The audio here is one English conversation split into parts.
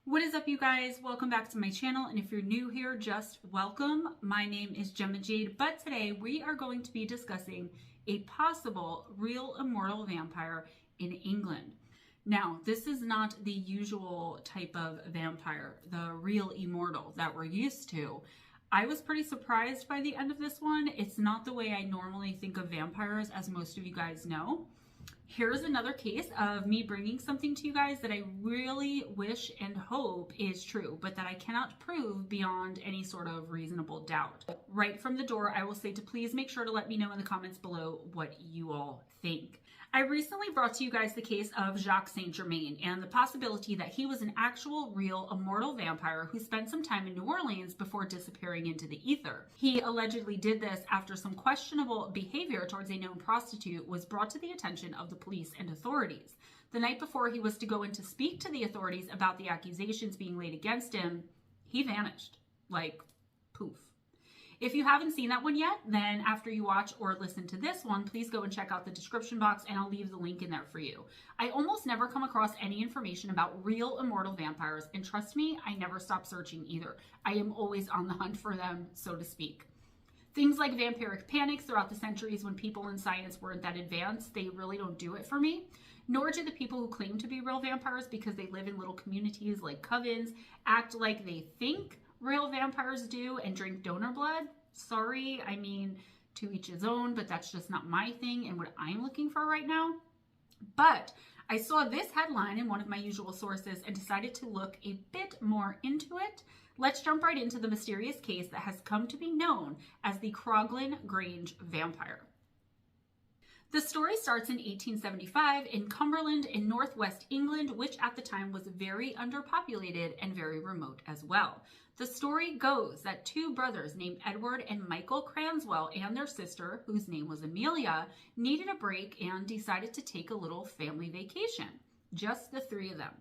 What is up, you guys? Welcome back to my channel, and if you're new here, just welcome. My name is Gemma Jade, but today we are going to be discussing a possible real immortal vampire in England. Now, this is not the usual type of vampire, the real immortal that we're used to. I was pretty surprised by the end of this one. It's not the way I normally think of vampires, as most of you guys know. Here's another case of me bringing something to you guys that I really wish and hope is true, but that I cannot prove beyond any sort of reasonable doubt. Right from the door, I will say to please make sure to let me know in the comments below what you all think. I recently brought to you guys the case of Jacques Saint Germain and the possibility that he was an actual, real, immortal vampire who spent some time in New Orleans before disappearing into the ether. He allegedly did this after some questionable behavior towards a known prostitute was brought to the attention of the police and authorities. The night before he was to go in to speak to the authorities about the accusations being laid against him, he vanished. Like, poof. If you haven't seen that one yet, then after you watch or listen to this one, please go and check out the description box and I'll leave the link in there for you. I almost never come across any information about real immortal vampires, and trust me, I never stop searching either. I am always on the hunt for them, so to speak. Things like vampiric panics throughout the centuries when people in science weren't that advanced, they really don't do it for me. Nor do the people who claim to be real vampires because they live in little communities like covens act like they think real vampires do and drink donor blood. Sorry, I mean, to each his own, but that's just not my thing and what I'm looking for right now. But I saw this headline in one of my usual sources and decided to look a bit more into it. Let's jump right into the mysterious case that has come to be known as the Croglin Grange vampire. The story starts in 1875 in Cumberland in northwest England, which at the time was very underpopulated and very remote as well. The story goes that two brothers named Edward and Michael Cranswell and their sister, whose name was Amelia, needed a break and decided to take a little family vacation. Just the three of them.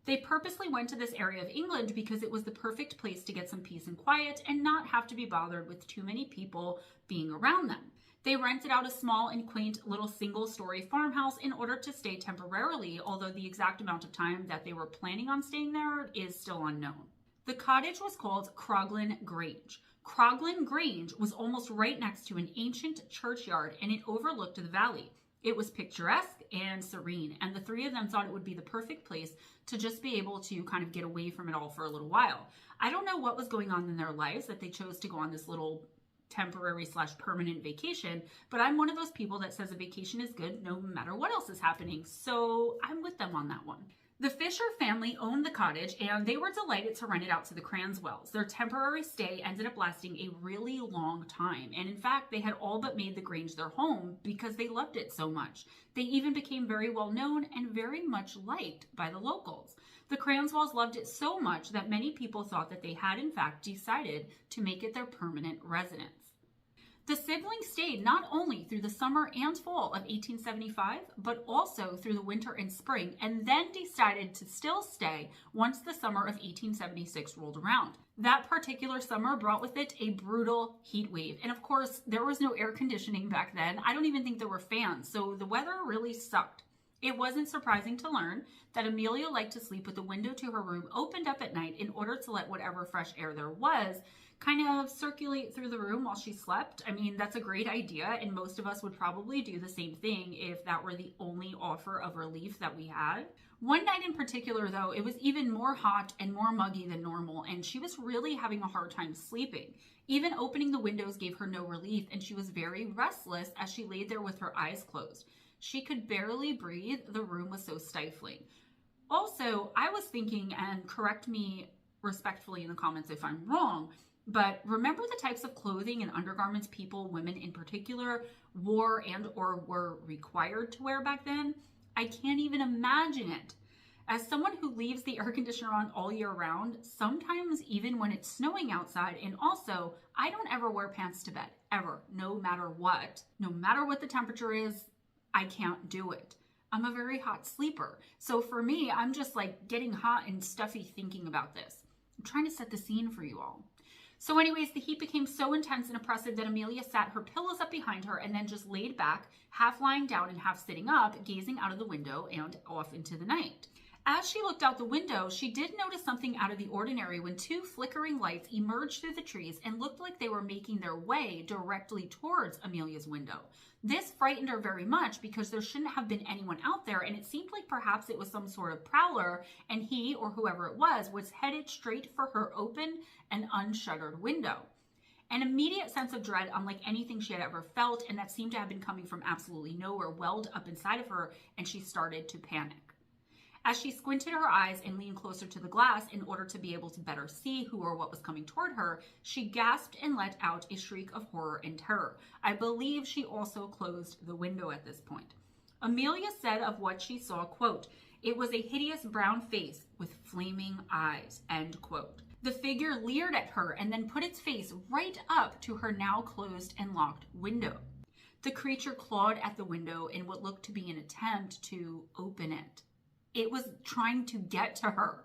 They purposely went to this area of England because it was the perfect place to get some peace and quiet and not have to be bothered with too many people being around them. They rented out a small and quaint little single-story farmhouse in order to stay temporarily, although the exact amount of time that they were planning on staying there is still unknown. The cottage was called Croglin Grange. Croglin Grange was almost right next to an ancient churchyard and it overlooked the valley. It was picturesque and serene, and the three of them thought it would be the perfect place to just be able to kind of get away from it all for a little while. I don't know what was going on in their lives that they chose to go on this little temporary/permanent vacation, but I'm one of those people that says a vacation is good no matter what else is happening, so I'm with them on that one. The Fisher family owned the cottage and they were delighted to rent it out to the Cranswells. Their temporary stay ended up lasting a really long time, and in fact they had all but made the Grange their home because they loved it so much. They even became very well known and very much liked by the locals. The Cranswells loved it so much that many people thought that they had in fact decided to make it their permanent residence. The siblings stayed not only through the summer and fall of 1875, but also through the winter and spring, and then decided to still stay once the summer of 1876 rolled around. That particular summer brought with it a brutal heat wave, and of course, there was no air conditioning back then. I don't even think there were fans, so the weather really sucked. It wasn't surprising to learn that Amelia liked to sleep with the window to her room opened up at night in order to let whatever fresh air there was kind of circulate through the room while she slept. I mean, that's a great idea, and most of us would probably do the same thing if that were the only offer of relief that we had. One night in particular, though, it was even more hot and more muggy than normal, and she was really having a hard time sleeping. Even opening the windows gave her no relief, and she was very restless as she laid there with her eyes closed. She could barely breathe. The room was so stifling. Also, I was thinking, and correct me respectfully in the comments if I'm wrong, but remember the types of clothing and undergarments people, women in particular, wore and or were required to wear back then? I can't even imagine it. As someone who leaves the air conditioner on all year round, sometimes even when it's snowing outside, and also I don't ever wear pants to bed, ever, no matter what. No matter what the temperature is, I can't do it. I'm a very hot sleeper. So for me, I'm just like getting hot and stuffy thinking about this. I'm trying to set the scene for you all. So anyways, the heat became so intense and oppressive that Amelia sat her pillows up behind her and then just laid back, half lying down and half sitting up, gazing out of the window and off into the night. As she looked out the window, she did notice something out of the ordinary when two flickering lights emerged through the trees and looked like they were making their way directly towards Amelia's window. This frightened her very much because there shouldn't have been anyone out there, and it seemed like perhaps it was some sort of prowler, and he, or whoever it was headed straight for her open and unshuttered window. An immediate sense of dread, unlike anything she had ever felt, and that seemed to have been coming from absolutely nowhere, welled up inside of her, and she started to panic. As she squinted her eyes and leaned closer to the glass in order to be able to better see who or what was coming toward her, she gasped and let out a shriek of horror and terror. I believe she also closed the window at this point. Amelia said of what she saw, quote, "It was a hideous brown face with flaming eyes," end quote. The figure leered at her and then put its face right up to her now closed and locked window. The creature clawed at the window in what looked to be an attempt to open it. It was trying to get to her.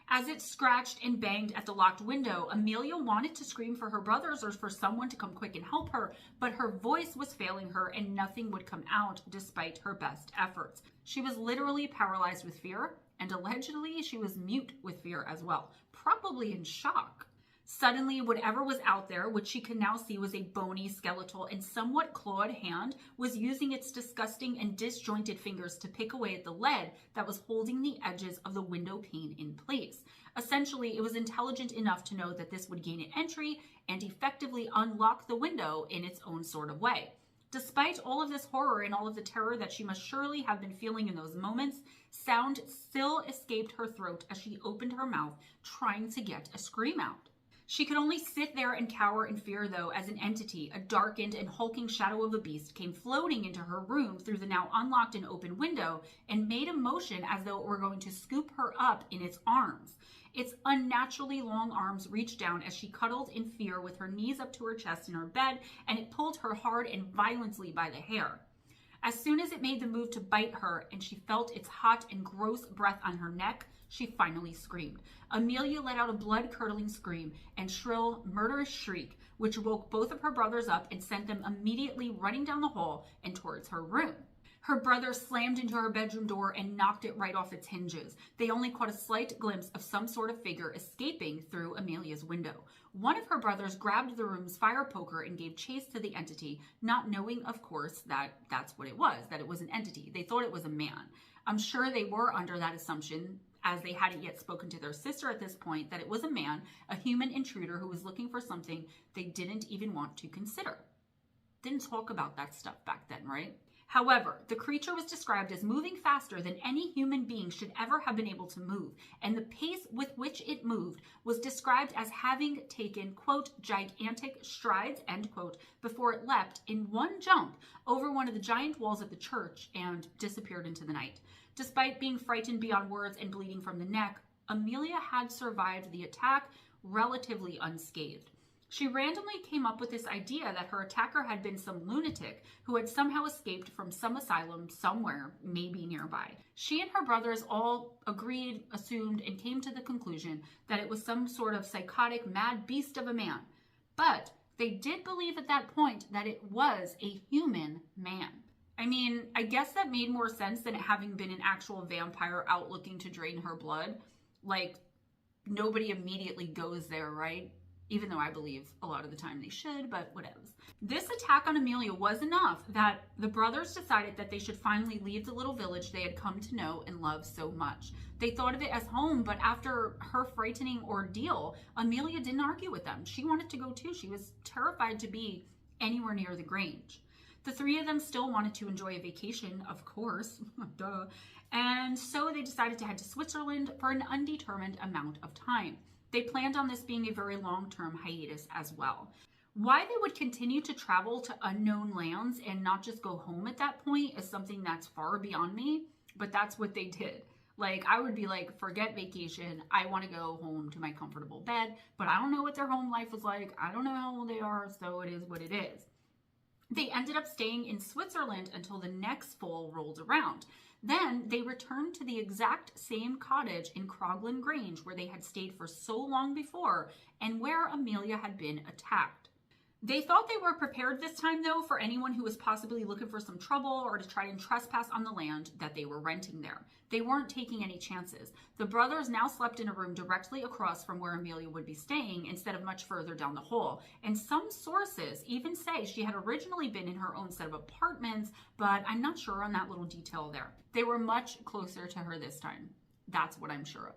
As it scratched and banged at the locked window, Amelia wanted to scream for her brothers or for someone to come quick and help her, but her voice was failing her and nothing would come out despite her best efforts. She was literally paralyzed with fear, and allegedly she was mute with fear as well, probably in shock. Suddenly, whatever was out there, which she could now see was a bony, skeletal, and somewhat clawed hand, was using its disgusting and disjointed fingers to pick away at the lead that was holding the edges of the window pane in place. Essentially, it was intelligent enough to know that this would gain it entry and effectively unlock the window in its own sort of way. Despite all of this horror and all of the terror that she must surely have been feeling in those moments, sound still escaped her throat as she opened her mouth, trying to get a scream out. She could only sit there and cower in fear, though, as an entity, a darkened and hulking shadow of a beast, came floating into her room through the now unlocked and open window and made a motion as though it were going to scoop her up in its arms. Its unnaturally long arms reached down as she cuddled in fear with her knees up to her chest in her bed, and it pulled her hard and violently by the hair. As soon as it made the move to bite her and she felt its hot and gross breath on her neck, she finally screamed. Amelia let out a blood-curdling scream and shrill, murderous shriek, which woke both of her brothers up and sent them immediately running down the hall and towards her room. Her brother slammed into her bedroom door and knocked it right off its hinges. They only caught a slight glimpse of some sort of figure escaping through Amelia's window. One of her brothers grabbed the room's fire poker and gave chase to the entity, not knowing, of course, that that's what it was, that it was an entity. They thought it was a man. I'm sure they were under that assumption, as they hadn't yet spoken to their sister at this point, that it was a man, a human intruder who was looking for something they didn't even want to consider. Didn't talk about that stuff back then, right? However, the creature was described as moving faster than any human being should ever have been able to move, and the pace with which it moved was described as having taken, quote, gigantic strides, end quote, before it leapt in one jump over one of the giant walls of the church and disappeared into the night. Despite being frightened beyond words and bleeding from the neck, Amelia had survived the attack relatively unscathed. She randomly came up with this idea that her attacker had been some lunatic who had somehow escaped from some asylum somewhere, maybe nearby. She and her brothers all agreed, assumed, and came to the conclusion that it was some sort of psychotic mad beast of a man. But they did believe at that point that it was a human man. I mean, I guess that made more sense than it having been an actual vampire out looking to drain her blood. Like, nobody immediately goes there, right? Even though I believe a lot of the time they should, but whatevs. This attack on Amelia was enough that the brothers decided that they should finally leave the little village they had come to know and love so much. They thought of it as home, but after her frightening ordeal, Amelia didn't argue with them. She wanted to go too. She was terrified to be anywhere near the Grange. The three of them still wanted to enjoy a vacation, of course, duh. And so they decided to head to Switzerland for an undetermined amount of time. They planned on this being a very long-term hiatus as well. Why they would continue to travel to unknown lands and not just go home at that point is something that's far beyond me, but that's what they did. Like, I would be like, forget vacation. I want to go home to my comfortable bed, but I don't know what their home life was like. I don't know how old they are, so it is what it is. They ended up staying in Switzerland until the next fall rolled around. Then they returned to the exact same cottage in Croglin, Grange, where they had stayed for so long before and where Amelia had been attacked. They thought they were prepared this time, though, for anyone who was possibly looking for some trouble or to try and trespass on the land that they were renting there. They weren't taking any chances. The brothers now slept in a room directly across from where Amelia would be staying instead of much further down the hall. And some sources even say she had originally been in her own set of apartments, but I'm not sure on that little detail there. They were much closer to her this time. That's what I'm sure of.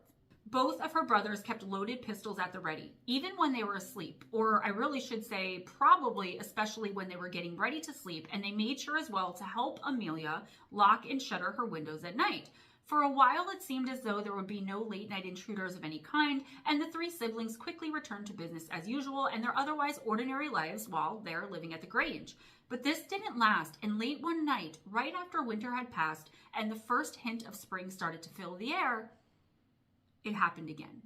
Both of her brothers kept loaded pistols at the ready, even when they were asleep, or I really should say probably especially when they were getting ready to sleep, and they made sure as well to help Amelia lock and shutter her windows at night. For a while, it seemed as though there would be no late-night intruders of any kind, and the three siblings quickly returned to business as usual and their otherwise ordinary lives while they're living at the Grange. But this didn't last, and late one night, right after winter had passed and the first hint of spring started to fill the air, it happened again.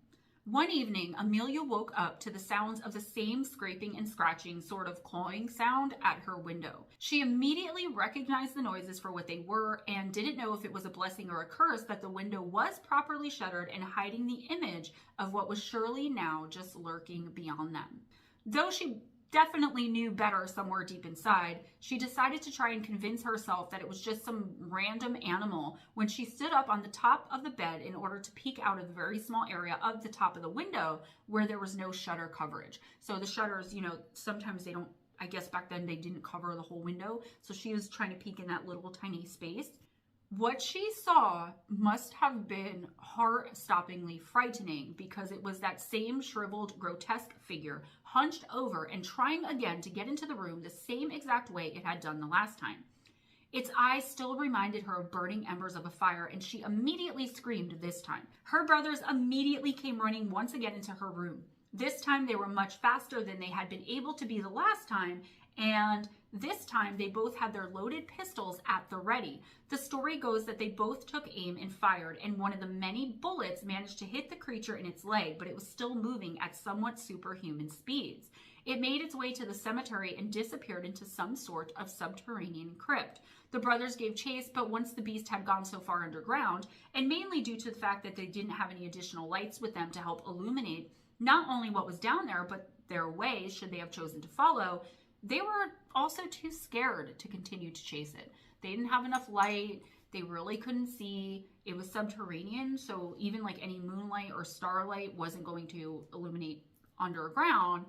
One evening, Amelia woke up to the sounds of the same scraping and scratching, sort of clawing sound at her window. She immediately recognized the noises for what they were and didn't know if it was a blessing or a curse that the window was properly shuttered and hiding the image of what was surely now just lurking beyond them. Though she definitely knew better somewhere deep inside, she decided to try and convince herself that it was just some random animal when she stood up on the top of the bed in order to peek out of the very small area of the top of the window where there was no shutter coverage. So the shutters, sometimes they don't, I guess back then they didn't cover the whole window. So she was trying to peek in that little tiny space. What she saw must have been heart-stoppingly frightening because it was that same shriveled, grotesque figure hunched over and trying again to get into the room the same exact way it had done the last time. Its eyes still reminded her of burning embers of a fire, and she immediately screamed this time. Her brothers immediately came running once again into her room. This time they were much faster than they had been able to be the last time, and this time they both had their loaded pistols at the ready. The story goes that they both took aim and fired, and one of the many bullets managed to hit the creature in its leg, but it was still moving at somewhat superhuman speeds. It made its way to the cemetery and disappeared into some sort of subterranean crypt. The brothers gave chase, but once the beast had gone so far underground, and mainly due to the fact that they didn't have any additional lights with them to help illuminate not only what was down there, but their way, should they have chosen to follow, they were also too scared to continue to chase it. They didn't have enough light. They really couldn't see. It was subterranean, so even like any moonlight or starlight wasn't going to illuminate underground,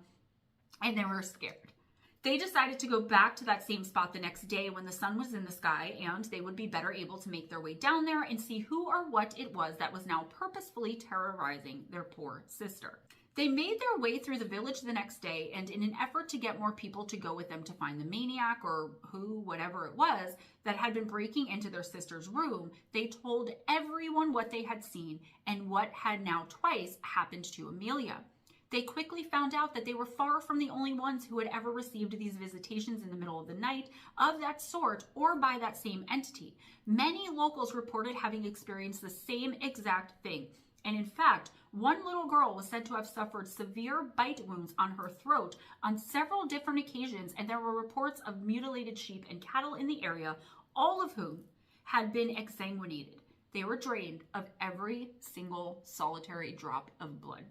and they were scared. They decided to go back to that same spot the next day when the sun was in the sky, and they would be better able to make their way down there and see who or what it was that was now purposefully terrorizing their poor sister. They made their way through the village the next day, and in an effort to get more people to go with them to find the maniac or whatever it was, that had been breaking into their sister's room, they told everyone what they had seen and what had now twice happened to Amelia. They quickly found out that they were far from the only ones who had ever received these visitations in the middle of the night of that sort or by that same entity. Many locals reported having experienced the same exact thing. And in fact, one little girl was said to have suffered severe bite wounds on her throat on several different occasions, and there were reports of mutilated sheep and cattle in the area, all of whom had been exsanguinated. They were drained of every single solitary drop of blood.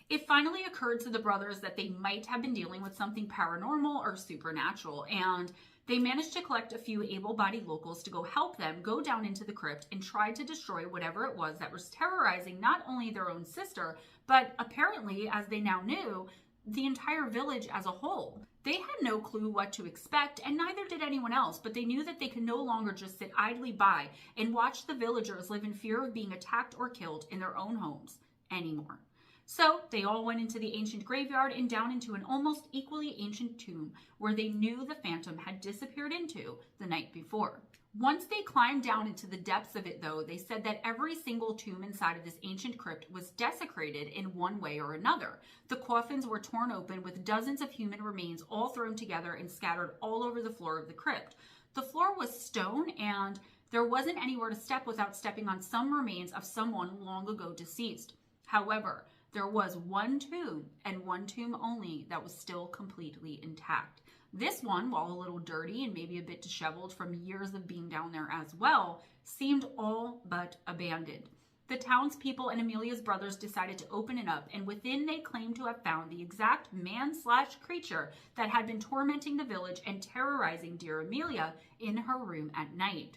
It finally occurred to the brothers that they might have been dealing with something paranormal or supernatural, and they managed to collect a few able-bodied locals to go help them go down into the crypt and try to destroy whatever it was that was terrorizing not only their own sister, but apparently, as they now knew, the entire village as a whole. They had no clue what to expect, and neither did anyone else, but they knew that they could no longer just sit idly by and watch the villagers live in fear of being attacked or killed in their own homes anymore. So they all went into the ancient graveyard and down into an almost equally ancient tomb where they knew the phantom had disappeared into the night before. Once they climbed down into the depths of it, though, they said that every single tomb inside of this ancient crypt was desecrated in one way or another. The coffins were torn open with dozens of human remains all thrown together and scattered all over the floor of the crypt. The floor was stone, and there wasn't anywhere to step without stepping on some remains of someone long ago deceased. However, there was one tomb, and one tomb only, that was still completely intact. This one, while a little dirty and maybe a bit disheveled from years of being down there as well, seemed all but abandoned. The townspeople and Amelia's brothers decided to open it up, and within they claimed to have found the exact man/creature that had been tormenting the village and terrorizing dear Amelia in her room at night.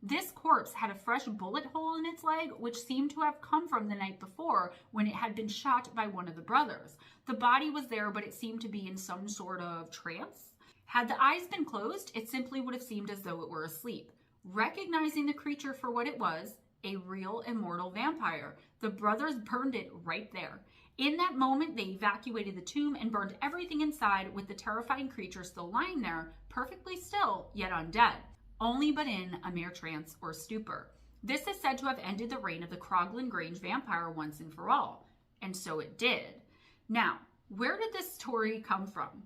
This corpse had a fresh bullet hole in its leg, which seemed to have come from the night before when it had been shot by one of the brothers. The body was there, but it seemed to be in some sort of trance. Had the eyes been closed, it simply would have seemed as though it were asleep. Recognizing the creature for what it was, a real immortal vampire, the brothers burned it right there. In that moment, they evacuated the tomb and burned everything inside, with the terrifying creature still lying there, perfectly still, yet undead, only but in a mere trance or stupor. This is said to have ended the reign of the Croglin Grange vampire once and for all. And so it did. Now, where did this story come from?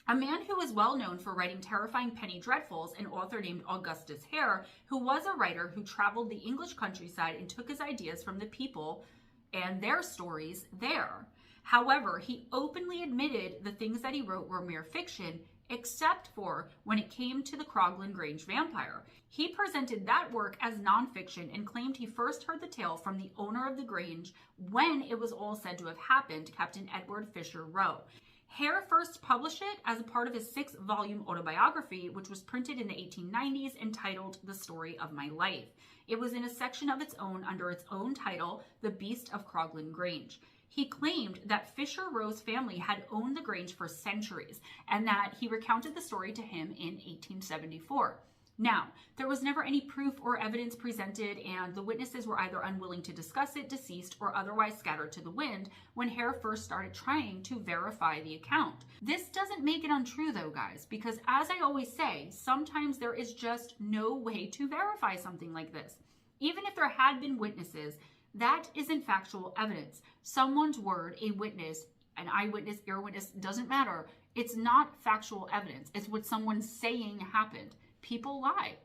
A man who was well known for writing terrifying penny dreadfuls, an author named Augustus Hare, who was a writer who traveled the English countryside and took his ideas from the people and their stories there. However, he openly admitted the things that he wrote were mere fiction, except for when it came to the Croglin Grange vampire. He presented that work as nonfiction and claimed he first heard the tale from the owner of the Grange when it was all said to have happened, Captain Edward Fisher Roe. Hare first published it as a part of his 6-volume autobiography, which was printed in the 1890s, entitled The Story of My Life. It was in a section of its own under its own title, The Beast of Croglin Grange. He claimed that Fisher Roe's family had owned the Grange for centuries, and that he recounted the story to him in 1874. Now, there was never any proof or evidence presented, and the witnesses were either unwilling to discuss it, deceased, or otherwise scattered to the wind when Hare first started trying to verify the account. This doesn't make it untrue though, guys, because as I always say, sometimes there is just no way to verify something like this. Even if there had been witnesses, that isn't factual evidence. Someone's word, a witness, an eyewitness, earwitness, doesn't matter. It's not factual evidence. It's what someone's saying happened. People lie.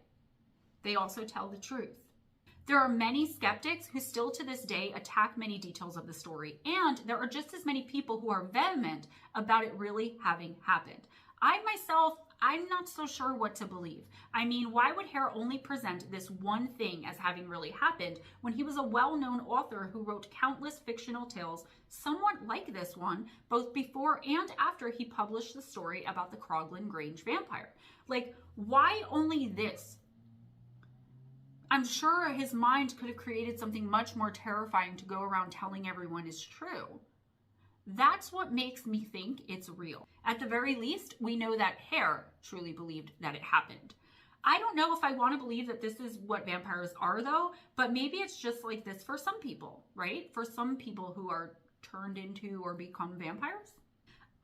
They also tell the truth. There are many skeptics who still to this day attack many details of the story, and there are just as many people who are vehement about it really having happened. I myself, I'm not so sure what to believe. I mean, why would Hare only present this one thing as having really happened when he was a well-known author who wrote countless fictional tales somewhat like this one, both before and after he published the story about the Croglin Grange vampire? Like, why only this? I'm sure his mind could have created something much more terrifying to go around telling everyone is true. That's what makes me think it's real. At the very least, we know that Hare truly believed that it happened. I don't know if I want to believe that this is what vampires are though, but maybe it's just like this for some people, right? For some people who are turned into or become vampires.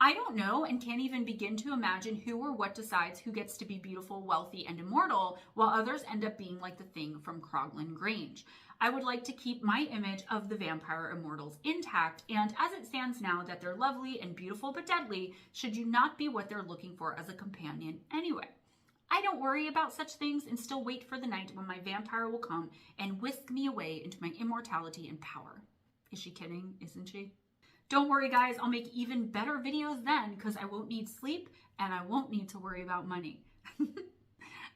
I don't know and can't even begin to imagine who or what decides who gets to be beautiful, wealthy, and immortal, while others end up being like the thing from Croglin Grange. I would like to keep my image of the vampire immortals intact, and as it stands now that they're lovely and beautiful but deadly, should you not be what they're looking for as a companion anyway. I don't worry about such things and still wait for the night when my vampire will come and whisk me away into my immortality and power. Is she kidding? Isn't she? Don't worry, guys, I'll make even better videos then because I won't need sleep and I won't need to worry about money.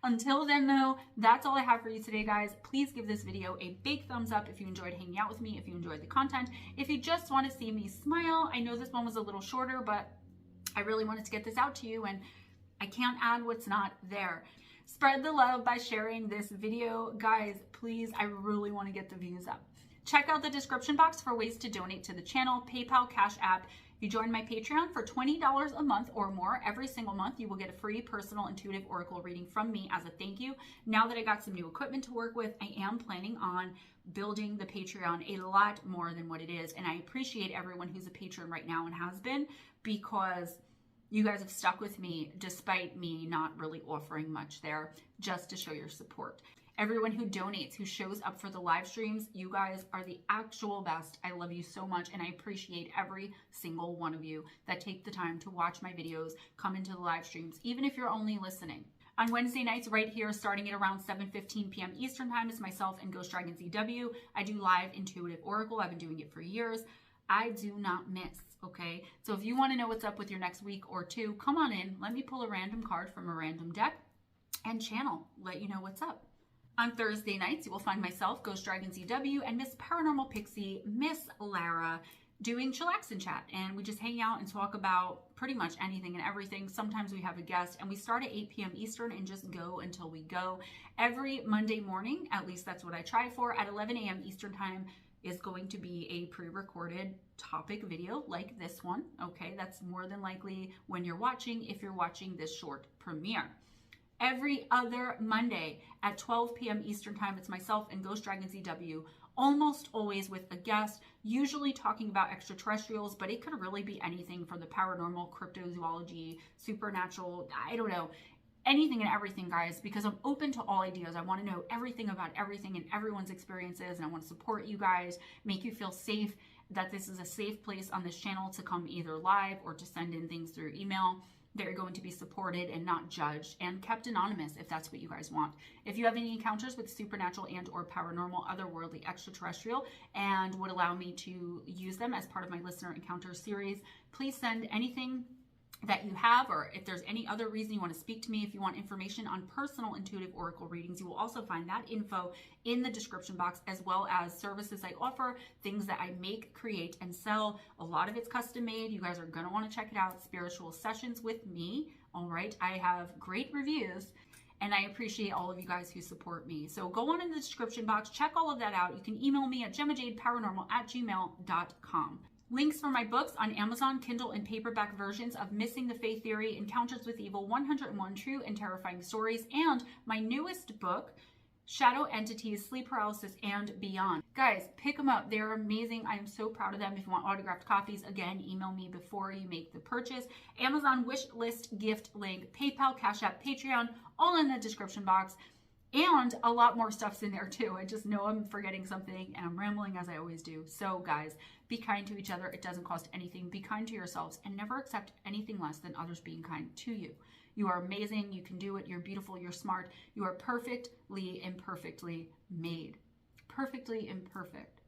Until then, though, that's all I have for you today, guys. Please give this video a big thumbs up if you enjoyed hanging out with me, if you enjoyed the content. If you just want to see me smile, I know this one was a little shorter, but I really wanted to get this out to you, and I can't add what's not there. Spread the love by sharing this video. Guys, please, I really want to get the views up. Check out the description box for ways to donate to the channel, PayPal, Cash App. If you join my Patreon for $20 a month or more every single month, you will get a free personal intuitive oracle reading from me as a thank you. Now that I got some new equipment to work with, I am planning on building the Patreon a lot more than what it is. And I appreciate everyone who's a patron right now and has been, because you guys have stuck with me despite me not really offering much there, just to show your support. Everyone who donates, who shows up for the live streams, you guys are the actual best. I love you so much, and I appreciate every single one of you that take the time to watch my videos, come into the live streams, even if you're only listening. On Wednesday nights, right here, starting at around 7:15 p.m. Eastern Time, is myself and Ghost Dragon ZW. I do live intuitive oracle. I've been doing it for years. I do not miss, okay? So if you want to know what's up with your next week or two, come on in. Let me pull a random card from a random deck and channel, let you know what's up. On Thursday nights, you will find myself, Ghost Dragon ZW, and Miss Paranormal Pixie, Miss Lara, doing chillax and chat. And we just hang out and talk about pretty much anything and everything. Sometimes we have a guest, and we start at 8 p.m. Eastern and just go until we go. Every Monday morning, at least that's what I try for, at 11 a.m. Eastern time is going to be a pre-recorded topic video like this one. Okay, that's more than likely when you're watching, if you're watching this short premiere. Every other Monday at 12 p.m. Eastern time, it's myself and Ghost Dragon ZW, almost always with a guest, usually talking about extraterrestrials, but it could really be anything from the paranormal, cryptozoology, supernatural, I don't know, anything and everything, guys, because I'm open to all ideas. I want to know everything about everything and everyone's experiences, and I want to support you guys, make you feel safe, that this is a safe place on this channel to come either live or to send in things through email. They're going to be supported and not judged and kept anonymous if that's what you guys want. If you have any encounters with supernatural and or paranormal, otherworldly, extraterrestrial, and would allow me to use them as part of my listener encounter series, please send anything that you have, or if there's any other reason you want to speak to me, if you want information on personal intuitive oracle readings, you will also find that info in the description box, as well as services I offer, things that I make, create, and sell. A lot of it's custom made. You guys are going to want to check it out. Spiritual sessions with me. All right. I have great reviews, and I appreciate all of you guys who support me. So go on in the description box, check all of that out. You can email me at GemmaJadeParanormal@gmail.com. Links for my books on Amazon, Kindle, and paperback versions of Missing the Faith Theory, Encounters with Evil, 101 True and Terrifying Stories, and my newest book, Shadow Entities, Sleep Paralysis, and Beyond. Guys, pick them up. They're amazing. I am so proud of them. If you want autographed copies, again, email me before you make the purchase. Amazon wish list gift link, PayPal, Cash App, Patreon, all in the description box. And a lot more stuff's in there too. I just know I'm forgetting something and I'm rambling as I always do. So guys, be kind to each other. It doesn't cost anything. Be kind to yourselves and never accept anything less than others being kind to you. You are amazing. You can do it. You're beautiful. You're smart. You are perfectly imperfectly made. Perfectly imperfect.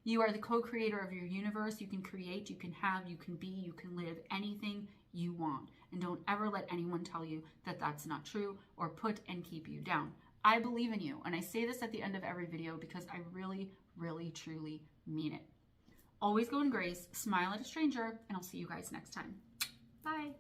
You are the co-creator of your universe. You can create, you can have, you can be, you can live anything you want. And don't ever let anyone tell you that that's not true or put and keep you down. I believe in you. And I say this at the end of every video because I really, really, truly mean it. Always go in grace, smile at a stranger, and I'll see you guys next time. Bye.